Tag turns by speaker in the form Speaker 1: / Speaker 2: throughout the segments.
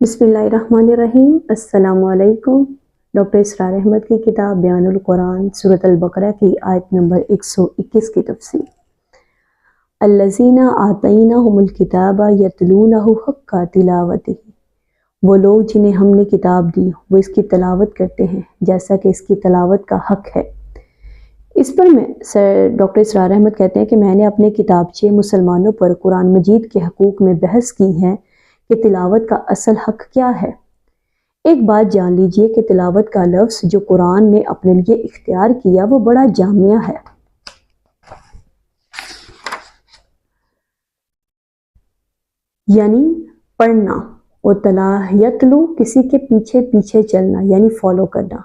Speaker 1: बिस्मिल्लाहिर्रहमानिर्रहीम। अस्सलामु अलैकुम। डॉक्टर इसरार अहमद की किताब बयानुल कुरान सूरत अल-बकरा की आयत नंबर 121 की तफसीर। अल्लज़ीना आतैनाहुमुल किताबा यतलूनहु हक्का तिलावतिही। वो लोग जिन्हें हमने किताब दी वो इसकी तलावत करते हैं जैसा कि इसकी तलावत का हक है। इस पर डॉक्टर इसरार अहमद कहते हैं कि मैंने अपने किताबचे मुसलमानों पर कुरान मजीद के हकूक़ में बहस की है कि तिलावत का असल हक क्या है। एक बात जान लीजिए कि तिलावत का लफ्ज़ जो कुरान ने अपने लिए इख्तियार किया वो बड़ा जामिया है। यानी पढ़ना, और यतलू किसी के पीछे पीछे चलना यानी फॉलो करना।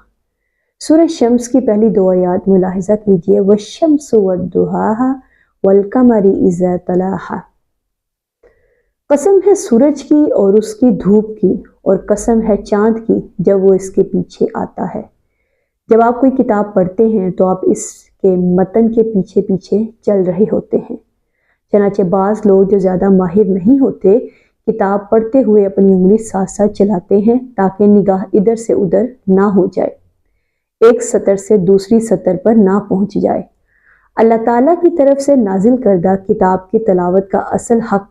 Speaker 1: सूरह शम्स की पहली दो आयात मुलाहिज़ा कीजिए, वश्शम्सु वद्दुहाहा वल्कमरि इज़ा तलाहा। कसम है सूरज की और उसकी धूप की, और कसम है चांद की जब वो इसके पीछे आता है। जब आप कोई किताब पढ़ते हैं तो आप इसके मतन के पीछे पीछे चल रहे होते हैं। चनाचे बाज़ लोग जो ज़्यादा माहिर नहीं होते किताब पढ़ते हुए अपनी उंगली साथ साथ चलाते हैं ताकि निगाह इधर से उधर ना हो जाए, एक सतर से दूसरी सतर पर ना पहुंच जाए। अल्लाह ताला की तरफ से नाजिल करदा किताब की तलावत का असल हक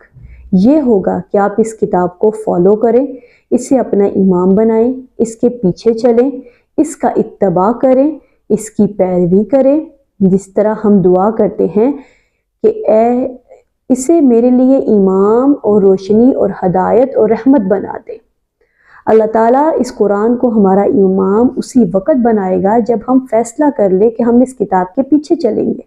Speaker 1: ये होगा कि आप इस किताब को फॉलो करें, इसे अपना इमाम बनाएं, इसके पीछे चलें, इसका इत्तबा करें, इसकी पैरवी करें। जिस तरह हम दुआ करते हैं कि ए इसे मेरे लिए इमाम और रोशनी और हदायत और रहमत बना दे। अल्लाह ताला इस कुरान को हमारा इमाम उसी वक़्त बनाएगा जब हम फैसला कर ले कि हम इस किताब के पीछे चलेंगे।